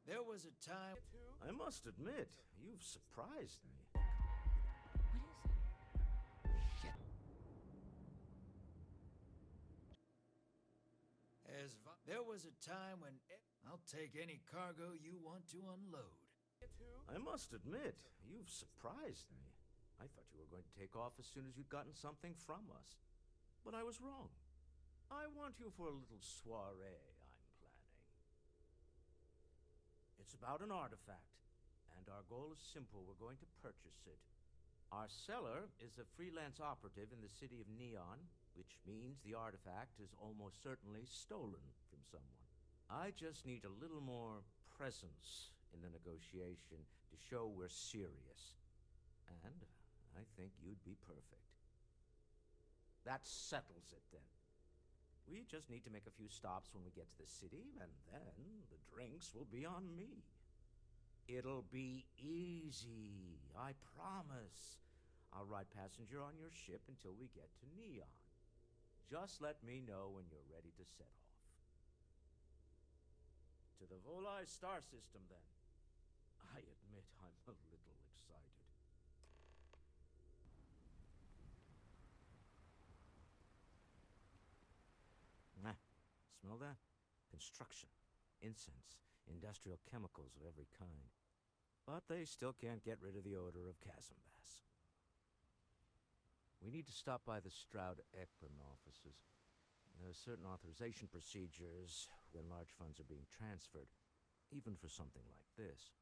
There was a time. I must admit, you've surprised me. What is it? Shit. There was a time when I'll take any cargo you want to unload. I must admit, you've surprised me. I thought you were going to take off as soon as you'd gotten something from us. But I was wrong. I want you for a little soiree I'm planning. It's about an artifact, and our goal is simple. We're going to purchase it. Our seller is a freelance operative in the city of Neon, which means the artifact is almost certainly stolen from someone. I just need a little more presence in the negotiation to show we're serious. And I think you'd be perfect. That settles it, then. We just need to make a few stops when we get to the city, and then the drinks will be on me. It'll be easy, I promise. I'll ride passenger on your ship until we get to Neon. Just let me know when you're ready to set off. To the Volai star system, then. I admit I'm a little excited. Smell that? Construction, incense, industrial chemicals of every kind. But they still can't get rid of the odor of chasm bass. We need to stop by the Stroud-Ekman offices. There are certain authorization procedures when large funds are being transferred, even for something like this.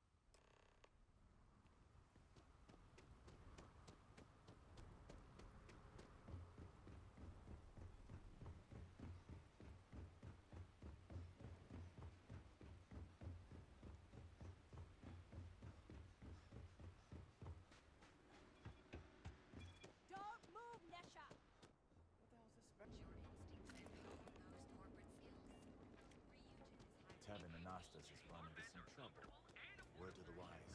Tavern Anastas is running into some trouble. Word to the wise.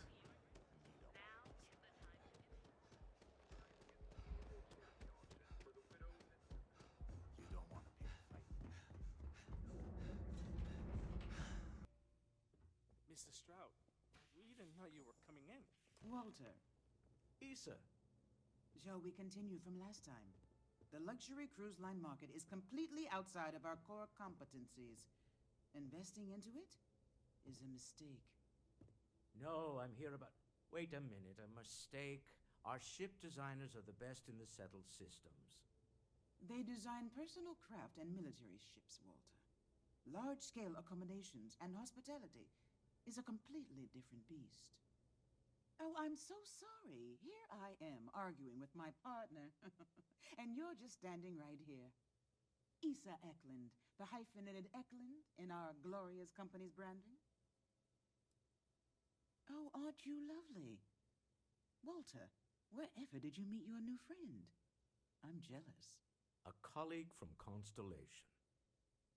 You don't want to pick a fight. Mr. Stroud, we didn't know you were coming in. Walter, Issa! shall we continue from last time? The luxury cruise line market is completely outside of our core competencies. Investing into it is a mistake. No, I'm here about... Wait a minute, a mistake? Our ship designers are the best in the settled systems. They design personal craft and military ships, Walter. Large-scale accommodations and hospitality is a completely different beast. Oh, I'm so sorry. Here I am arguing with my partner, and you're just standing right here. Issa Eklund, the hyphenated Eklund in our glorious company's branding. Oh, aren't you lovely? Walter, wherever did you meet your new friend? I'm jealous. A colleague from Constellation.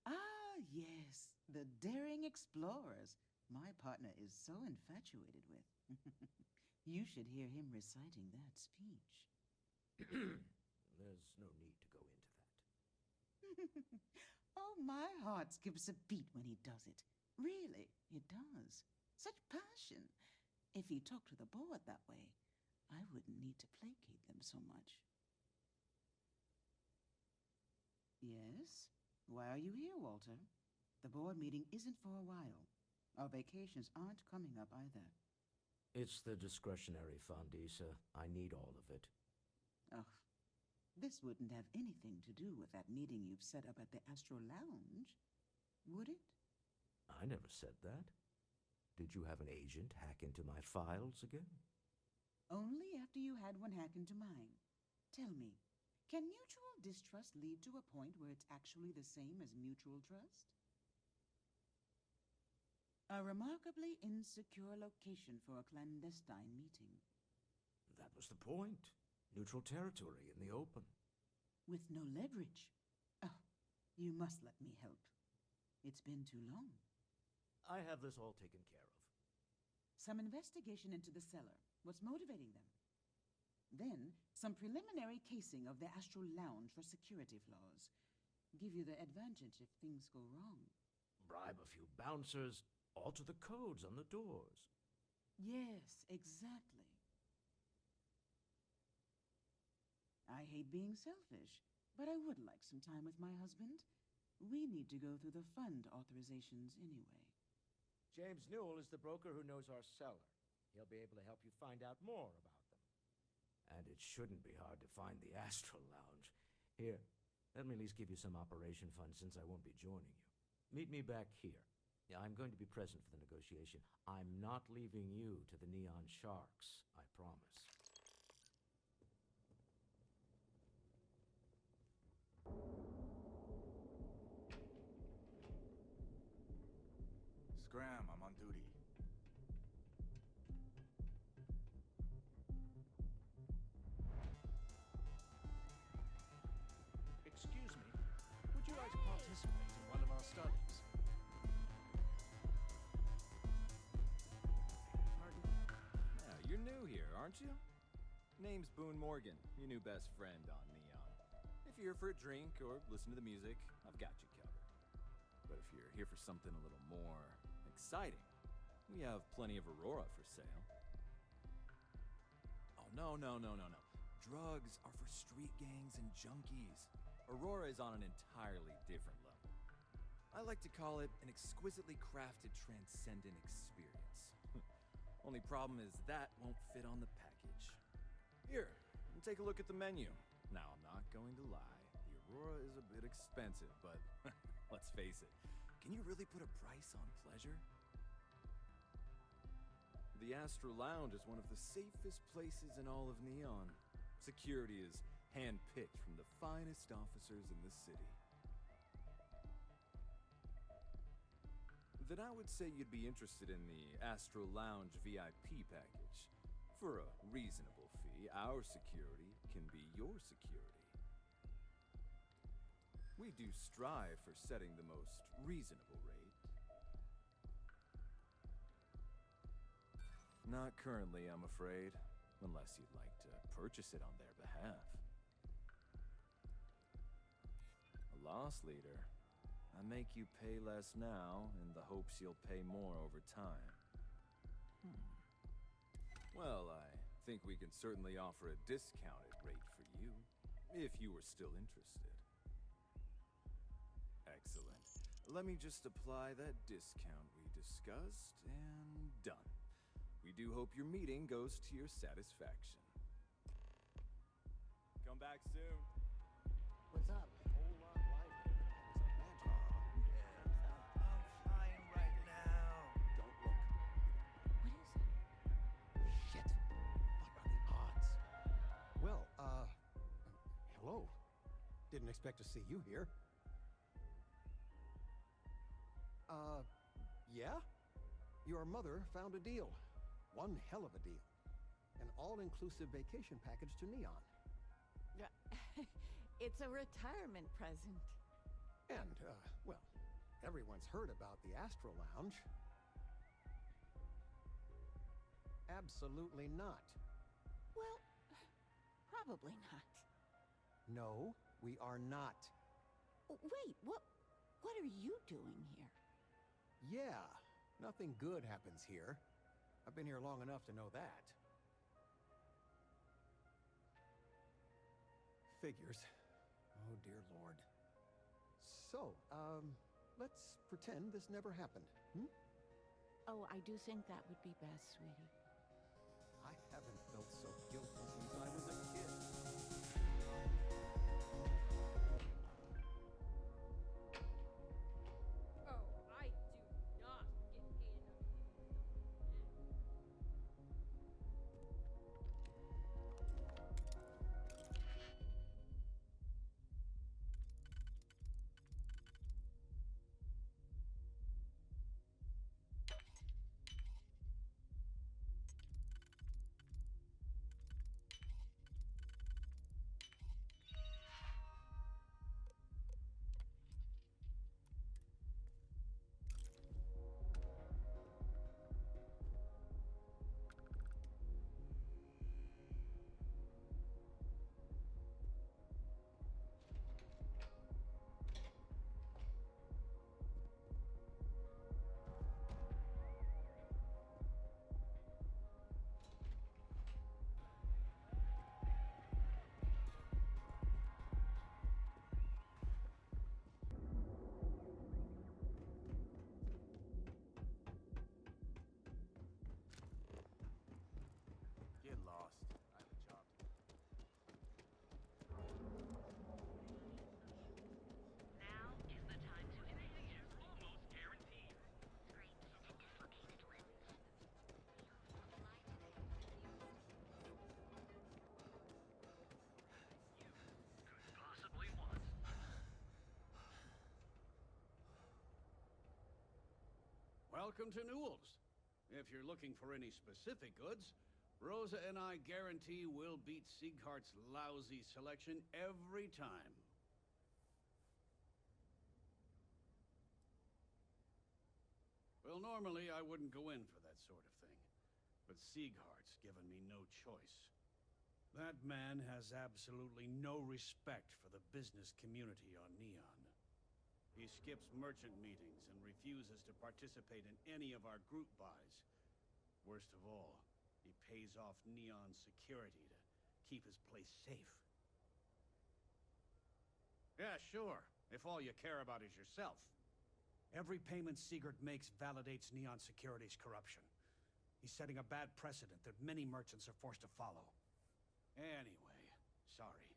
Ah, yes, the daring explorers my partner is so infatuated with. You should hear him reciting that speech. There's no need to go into that. Oh, my heart skips a beat when he does it. Really, it does. Such passion. If he talked to the board that way, I wouldn't need to placate them so much. Yes? Why are you here, Walter? The board meeting isn't for a while. Our vacations aren't coming up either. It's the discretionary fund, Issa. I need all of it. Oh, this wouldn't have anything to do with that meeting you've set up at the Astro Lounge, would it? I never said that. Did you have an agent hack into my files again? Only after you had one hack into mine. Tell me, can mutual distrust lead to a point where it's actually the same as mutual trust? A remarkably insecure location for a clandestine meeting. That was the point. Neutral territory in the open. With no leverage. Oh, you must let me help. It's been too long. I have this all taken care of. Some investigation into the seller. What's motivating them? Then, some preliminary casing of the Astral Lounge for security flaws. Give you the advantage if things go wrong. Bribe a few bouncers, Alter the codes on the doors. Yes, exactly. I hate being selfish, but I would like some time with my husband. We need to go through the fund authorizations anyway. James Newell is the broker who knows our seller. He'll be able to help you find out more about them. And it shouldn't be hard to find the Astral Lounge. Here, let me at least give you some operation funds since I won't be joining you. Meet me back here. Yeah, I'm going to be present for the negotiation. I'm not leaving you to the Neon Sharks, I promise. Scram, I'm on duty. Excuse me, would you like to participate in one of our studies? Pardon? Yeah, you're new here, aren't you? Name's Boone Morgan, your new best friend on Neon. If you're here for a drink or listen to the music, I've got you covered. But if you're here for something a little more exciting, we have plenty of Aurora for sale. Oh, no. Drugs are for street gangs and junkies. Aurora is on an entirely different level. I like to call it an exquisitely crafted, transcendent experience. Only problem is that won't fit on the package. Here, take a look at the menu. Now, I'm not going to lie. The Aurora is a bit expensive, but let's face it. Can you really put a price on pleasure? The Astral Lounge is one of the safest places in all of Neon. Security is hand-picked from the finest officers in the city. Then I would say you'd be interested in the Astral Lounge VIP package. For a reasonable fee, our security can be your security. We do strive for setting the most reasonable rate. Not currently, I'm afraid, unless you'd like to purchase it on their behalf. A loss leader. I make you pay less now in the hopes you'll pay more over time. Well, I think we can certainly offer a discounted rate for you, if you were still interested. Excellent. Let me just apply that discount we discussed, and done. We do hope your meeting goes to your satisfaction. Come back soon. What's up? I'm flying right now. Don't look. What is it? Shit. What are the odds? Well, hello. Didn't expect to see you here. Yeah? Your mother found a deal. One hell of a deal. An all-inclusive vacation package to Neon. It's a retirement present. And, well, everyone's heard about the Astral Lounge. Absolutely not. Well, probably not. No, we are not. Wait, what are you doing here? Yeah, nothing good happens here. I've been here long enough to know that. Figures. Oh, dear Lord. So, let's pretend this never happened, hmm? Oh, I do think that would be best, sweetie. I haven't felt so guilty since I was a kid. Oh, I do not get paid enough. Welcome to Newell's. If you're looking for any specific goods, Rosa and I guarantee we'll beat Sieghart's lousy selection every time. Well, normally I wouldn't go in for that sort of thing, but Sieghart's given me no choice. That man has absolutely no respect for the business community on Neon. He skips merchant meetings and refuses to participate in any of our group buys. Worst of all, he pays off Neon's security to keep his place safe. Yeah, sure, if all you care about is yourself. Every payment Siegert makes validates Neon Security's corruption. He's setting a bad precedent that many merchants are forced to follow. Anyway, sorry.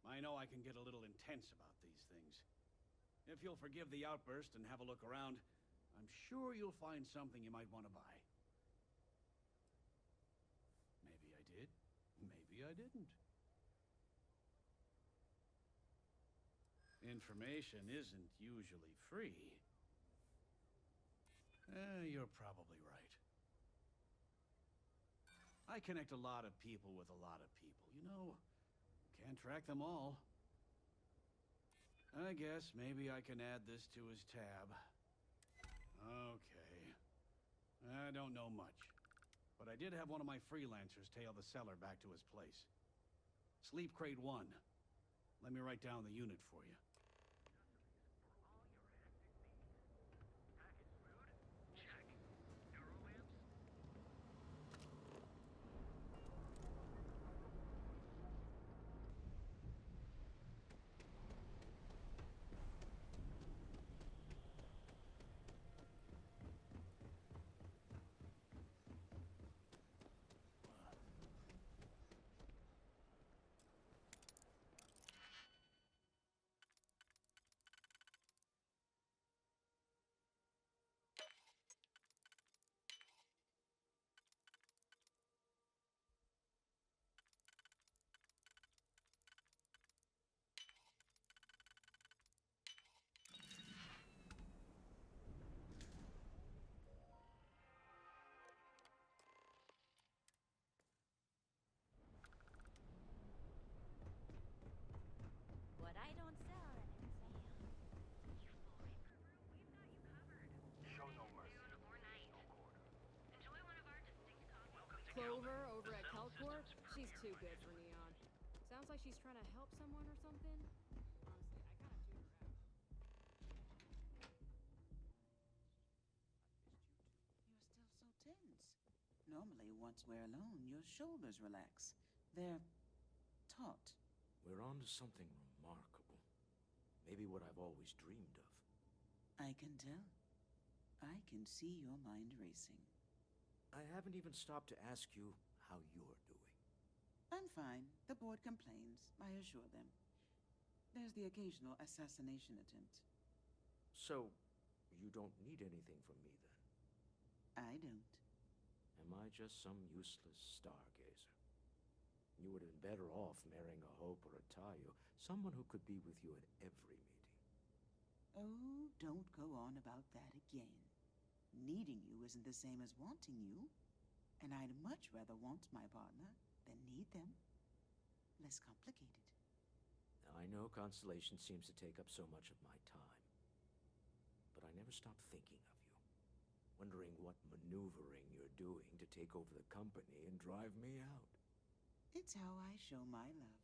I know I can get a little intense about these things. If you'll forgive the outburst and have a look around, I'm sure you'll find something you might want to buy. Maybe I did, maybe I didn't. Information isn't usually free. You're probably right. I connect a lot of people with a lot of people. You know, can't track them all. I guess maybe I can add this to his tab. Okay. I don't know much, but I did have one of my freelancers tail the seller back to his place. Sleep Crate 1. Let me write down the unit for you. What I don't sell at a museum. Show no mercy, no quarter. Enjoy one of our distinct coffees. Clover over at Kelcourt? She's too good for Neon. Sounds like she's trying to help someone or something. Honestly, I kind of tune her out. You're still so tense. Normally, once we're alone, your shoulders relax. They're taut. We're on to something remarkable. Maybe what I've always dreamed of. I can tell. I can see your mind racing. I haven't even stopped to ask you how you're doing. I'm fine. The board complains, I assure them. There's the occasional assassination attempt. So, you don't need anything from me then? I don't. Am I just some useless stargazer? You would have been better off marrying a Hope or a Tayo, someone who could be with you at every meeting. Oh, don't go on about that again. Needing you isn't the same as wanting you. And I'd much rather want my partner than need them. Less complicated. Now, I know Constellation seems to take up so much of my time. But I never stop thinking of you. Wondering what maneuvering you're doing to take over the company and drive me out. It's how I show my love.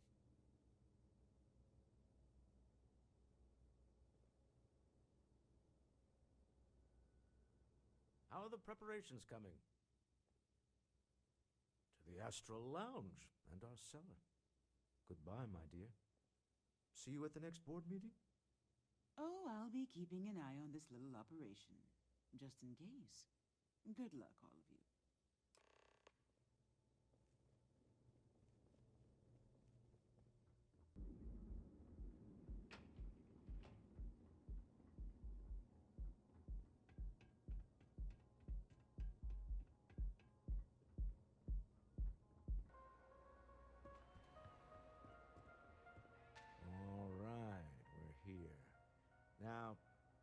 How are the preparations coming? To the Astral Lounge and our cellar. Goodbye, my dear. See you at the next board meeting? Oh, I'll be keeping an eye on this little operation. Just in case. Good luck, all of you. All right, we're here. Now,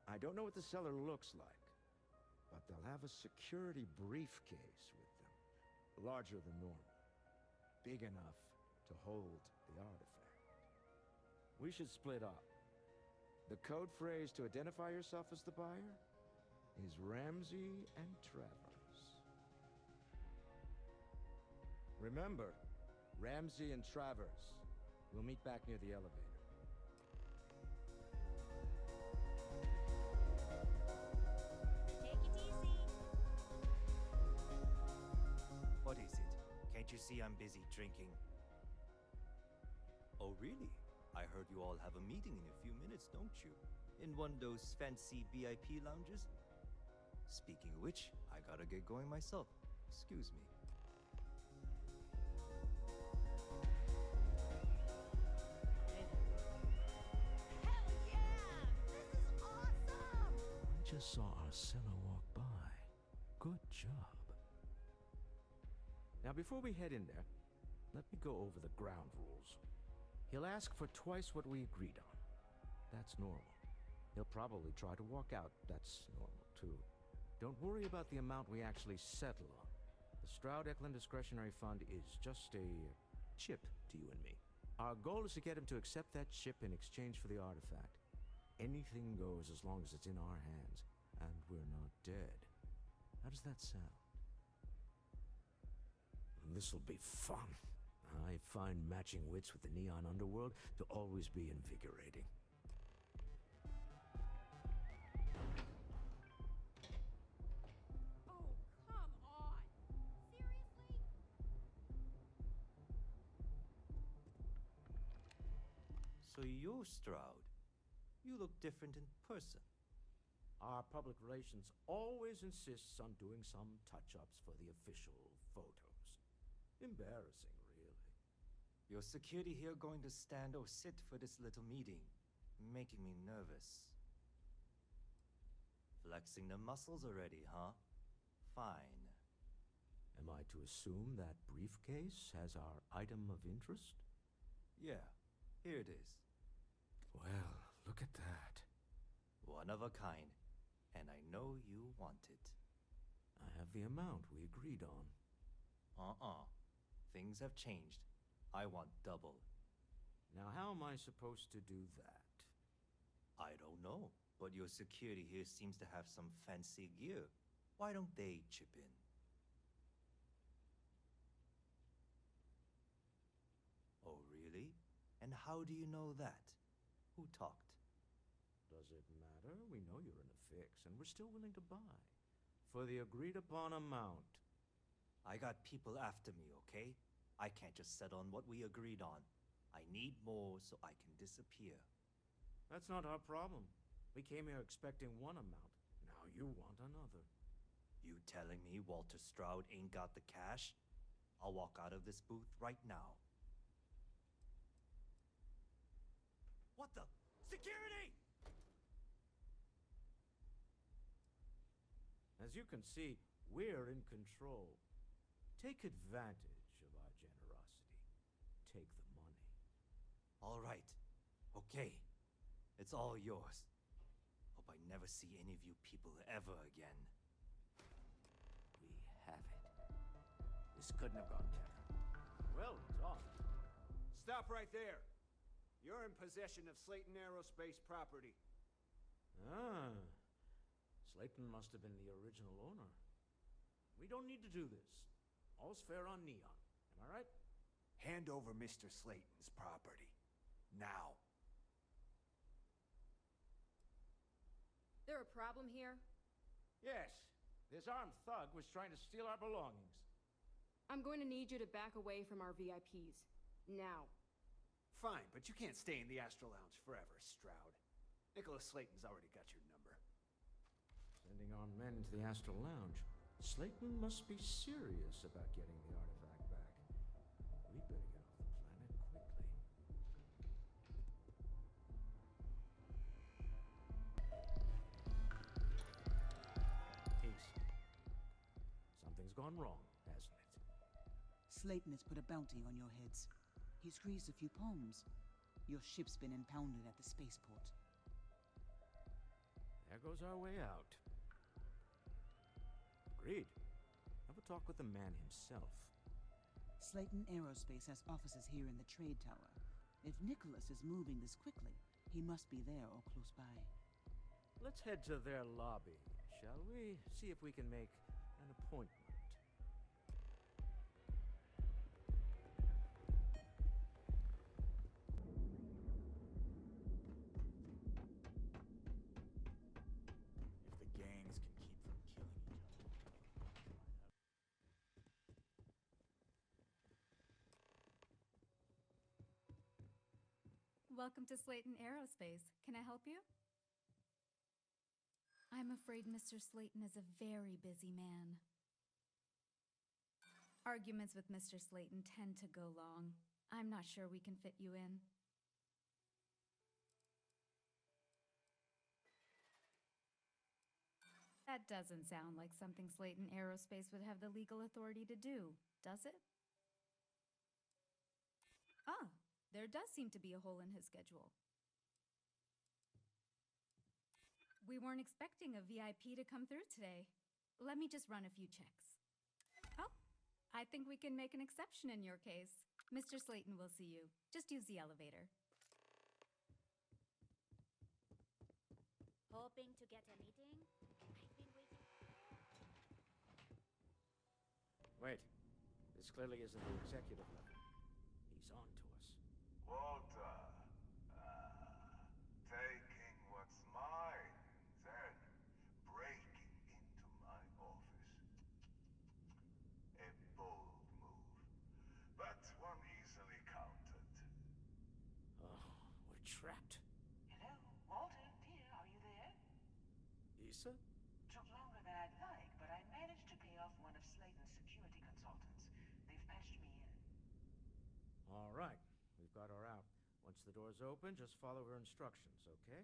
I don't know what the cellar looks like, but they'll have a security briefcase with them, larger than normal, big enough to hold the artifact. We should split up. The code phrase to identify yourself as the buyer is Ramsey and Travers. Remember, Ramsey and Travers. We'll meet back near the elevator. Take it easy. What is it? Can't you see I'm busy drinking? Oh, really? I heard you all have a meeting in a few minutes, don't you? In one of those fancy VIP lounges? Speaking of which, I gotta get going myself. Excuse me. Hell yeah! This is awesome! I just saw our seller walk by. Good job. Now, before we head in there, let me go over the ground rules. He'll ask for twice what we agreed on. That's normal. He'll probably try to walk out. That's normal, too. Don't worry about the amount we actually settle on. The Stroud-Eklund Discretionary Fund is just a chip to you and me. Our goal is to get him to accept that chip in exchange for the artifact. Anything goes as long as it's in our hands, and we're not dead. How does that sound? This'll be fun. I find matching wits with the neon underworld to always be invigorating. Oh, come on! Seriously? So you're Stroud. You look different in person. Our public relations always insists on doing some touch-ups for the official photos. Embarrassing, really. Your security here going to stand or sit for this little meeting, making me nervous. Flexing the muscles already, huh? Fine. Am I to assume that briefcase has our item of interest? Yeah, here it is. Well, look at that. One of a kind, and I know you want it. I have the amount we agreed on. Things have changed. I want double. Now, how am I supposed to do that? I don't know, but your security here seems to have some fancy gear. Why don't they chip in? Oh, really? And how do you know that? Who talked? Does it matter? We know you're in a fix, and we're still willing to buy. For the agreed-upon amount. I got people after me, okay? I can't just settle on what we agreed on. I need more so I can disappear. That's not our problem. We came here expecting one amount. Now you want another. You telling me Walter Stroud ain't got the cash? I'll walk out of this booth right now. What the? Security! As you can see, we're in control. Take advantage of our generosity. Take the money. All right. Okay. It's all yours. Hope I never see any of you people ever again. We have it. This couldn't have gone better. Well done. Stop right there. You're in possession of Slayton Aerospace property. Ah. Slayton must have been the original owner. We don't need to do this. All's fair on Neon. Am I right? Hand over Mr. Slayton's property. Now. There a problem here? Yes. This armed thug was trying to steal our belongings. I'm going to need you to back away from our VIPs. Now. Fine, but you can't stay in the Astro Lounge forever, Stroud. Nicholas Slayton's already got your number. Sending our men into the Astral Lounge. Slayton must be serious about getting the artifact back. We better get off the planet quickly. Ace. Something's gone wrong, hasn't it? Slayton has put a bounty on your heads. He's greased a few palms. Your ship's been impounded at the spaceport. There goes our way out. Agreed. Have a talk with the man himself. Slayton Aerospace has offices here in the trade tower. If Nicholas is moving this quickly, he must be there or close by. Let's head to their lobby, shall we? See if we can make an appointment. If the gangs can keep from killing each other. Welcome to Slayton Aerospace. Can I help you? I'm afraid Mr. Slayton is a very busy man. Arguments with Mr. Slayton tend to go long. I'm not sure we can fit you in. That doesn't sound like something Slayton Aerospace would have the legal authority to do, does it? Ah, there does seem to be a hole in his schedule. We weren't expecting a VIP to come through today. Let me just run a few checks. Oh, I think we can make an exception in your case. Mr. Slayton will see you. Just use the elevator. Hoping to get a meeting? I've been waiting. Wait. This clearly isn't the executive level. He's on to us. Walter, taking what's mine, then breaking into my office. A bold move, but one easily countered. Oh, we're trapped. Hello, Walter, dear, are you there? Issa? Took longer than I'd like, but I managed to pay off one of Slayton's security consultants. They've patched me in. All right. We've got her out. Once the door's open, just follow her instructions, okay?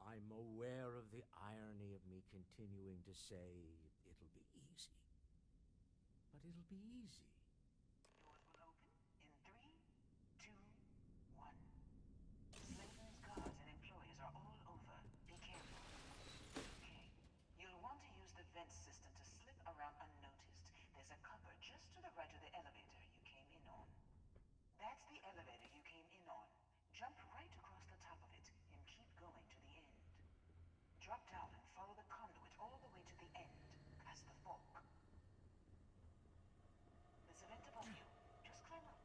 I'm aware of the irony of me continuing to say it'll be easy. But it'll be easy. Doors will open in 3, 2, 1. Slayton's guards and employees are all over. Be careful. Okay. You'll want to use the vent system to slip around unnoticed. There's a cupboard just to the right of the elevator you came in on. That's the elevator you came in on. Jump right across the top of it and keep going to the end. Drop down and follow the conduit all the way to the end, past the fork. There's a vent above you. Just climb up.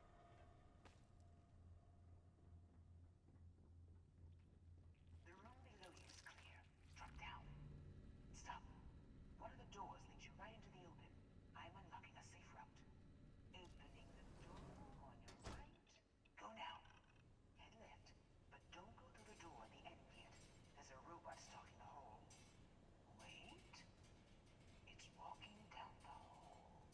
The room below you is clear. Drop down. Stop. One of the doors leads you right into the open. I'm unlocking a safe route. Opening the door on your right. Go now. Head left, but don't go through the door at the end yet. There's a robot stalking the hall. Wait. It's walking down the hall.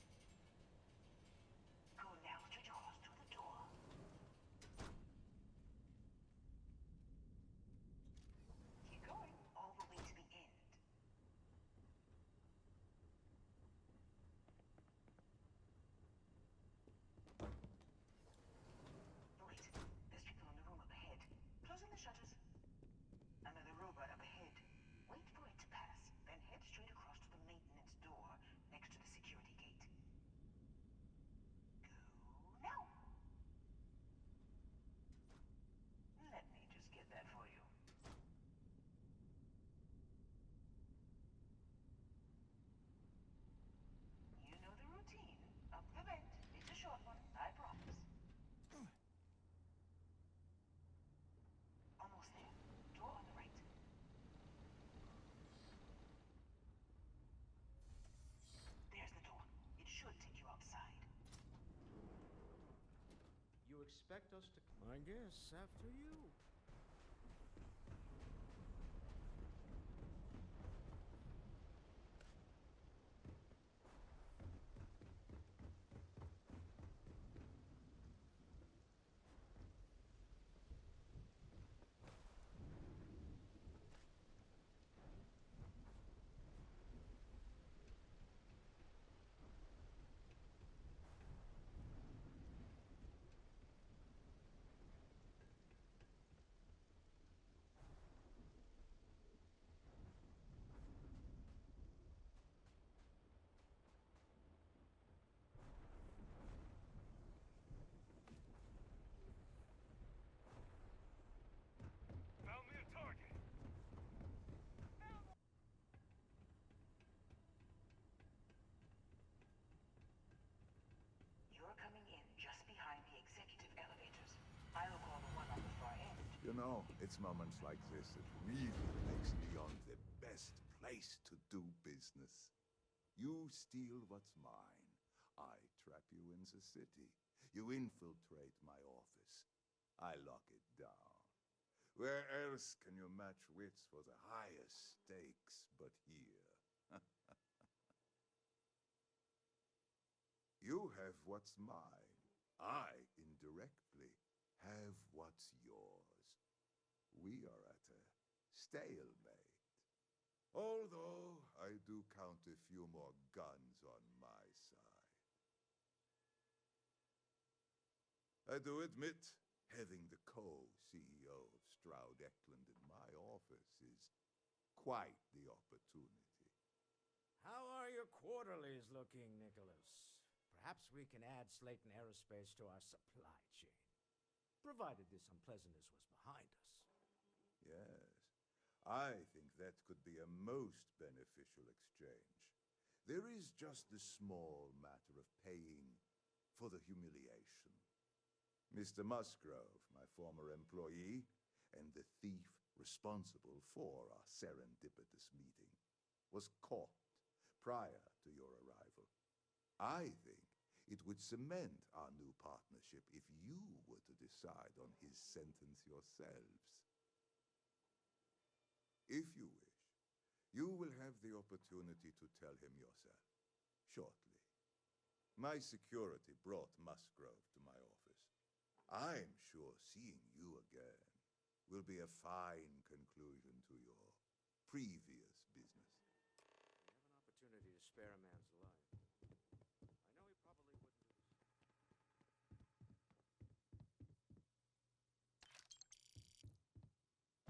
Go now, straight across to the door. Keep going, all the way to the end. Wait, there's people in the room up ahead. Closing the shutters. Another robot up ahead. Wait for it to pass, then head straight across to the maintenance door next to the security gate. Go now. Let me just get that for you. You know the routine. Up the vent. It's a short one, I promise. Almost there. Door on the right. There's the door. It should take you outside. You expect us to... I guess, after you. know, it's moments like this that really makes Neon the best place to do business. You steal what's mine. I trap you in the city. You infiltrate my office. I lock it down. Where else can you match wits for the highest stakes but here? You have what's mine. I, indirectly, have what's yours. We are at a stalemate. Although I do count a few more guns on my side. I do admit, having the co-CEO of Stroud Eklund in my office is quite the opportunity. How are your quarterlies looking, Nicholas? Perhaps we can add Slayton Aerospace to our supply chain, provided this unpleasantness was behind us. Yes, I think that could be a most beneficial exchange. There is just the small matter of paying for the humiliation. Mr. Musgrove, my former employee, and the thief responsible for our serendipitous meeting, was caught prior to your arrival. I think it would cement our new partnership if you were to decide on his sentence yourselves. If you wish, you will have the opportunity to tell him yourself, shortly. My security brought Musgrove to my office. I'm sure seeing you again will be a fine conclusion to your previous business. We have an opportunity to spare a man's life.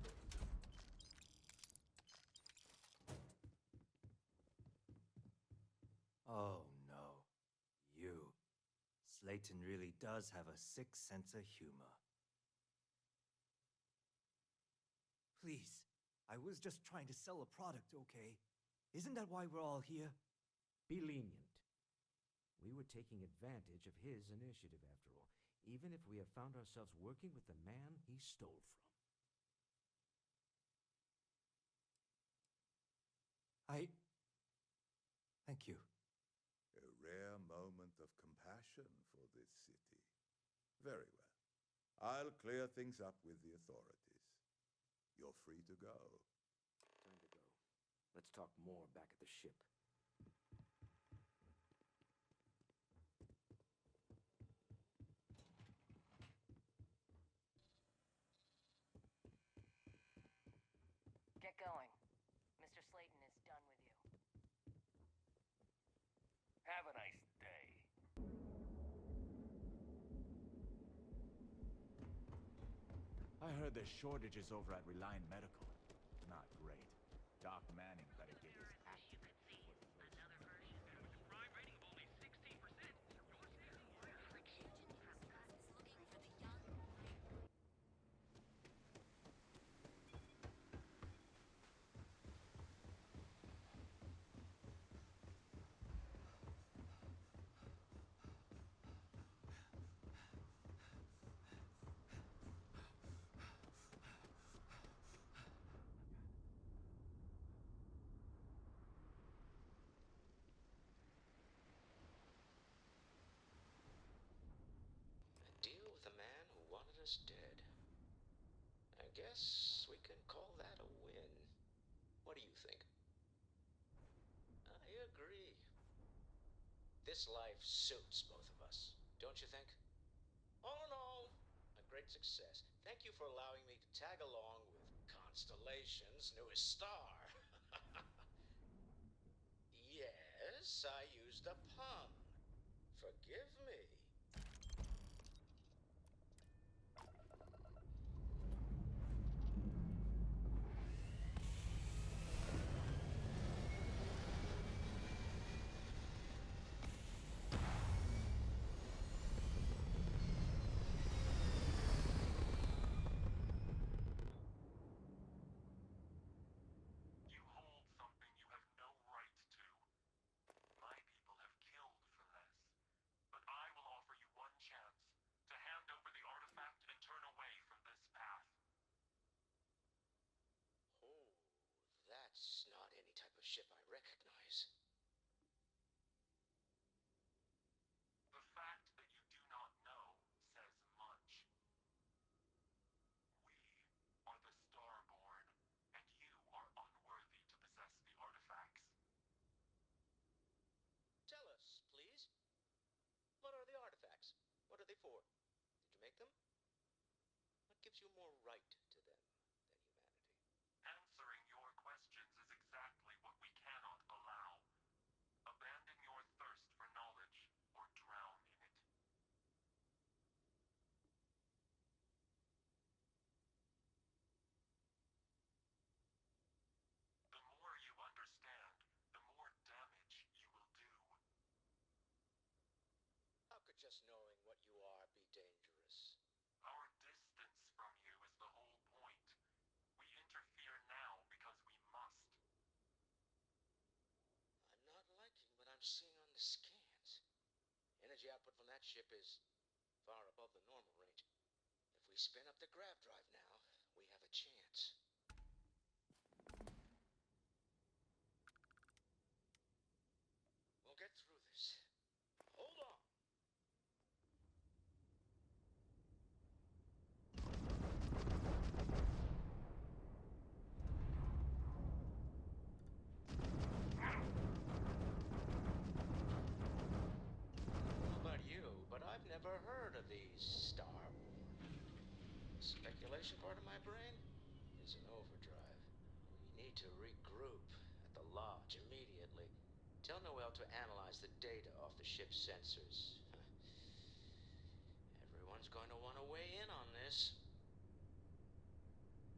I know he probably wouldn't do this. Oh no. You. Slayton really does have a sick sense of humor. Please, I was just trying to sell a product, okay? Isn't that why we're all here? Be lenient. We were taking advantage of his initiative, after all, even if we have found ourselves working with the man he stole from. Thank you. A rare moment of compassion for this city. Very well. I'll clear things up with the authorities. You're free to go. Time to go. Let's talk more back at the ship. Get going. Mr. Slayton is done with you. Have a nice day. I heard there's shortages over at Reliant Medical. Not great. Doc Manning better get his act together. Deal with a man who wanted us dead. I guess we can call that a win. What do you think? I agree. This life suits both of us, don't you think? All in all, a great success. Thank you for allowing me to tag along with Constellation's newest star. Yes, I used a pun. Forgive me. You hold something you have no right to. My people have killed them? What gives you more right to them than humanity? Answering your questions is exactly what we cannot allow. Abandon your thirst for knowledge, or drown in it. The more you understand, the more damage you will do. How could just knowing what you are be dangerous? Our distance from you is the whole point. We interfere now because we must. I'm not liking what I'm seeing on the scans. Energy output from that ship is far above the normal range. If we spin up the grav drive now, we have a chance. We'll get through this. Hold on! But I've never heard of these Star Wars. The speculation part of my brain is in overdrive. We need to regroup at the lodge immediately. Tell Noel to analyze the data off the ship's sensors. Everyone's going to want to weigh in on this.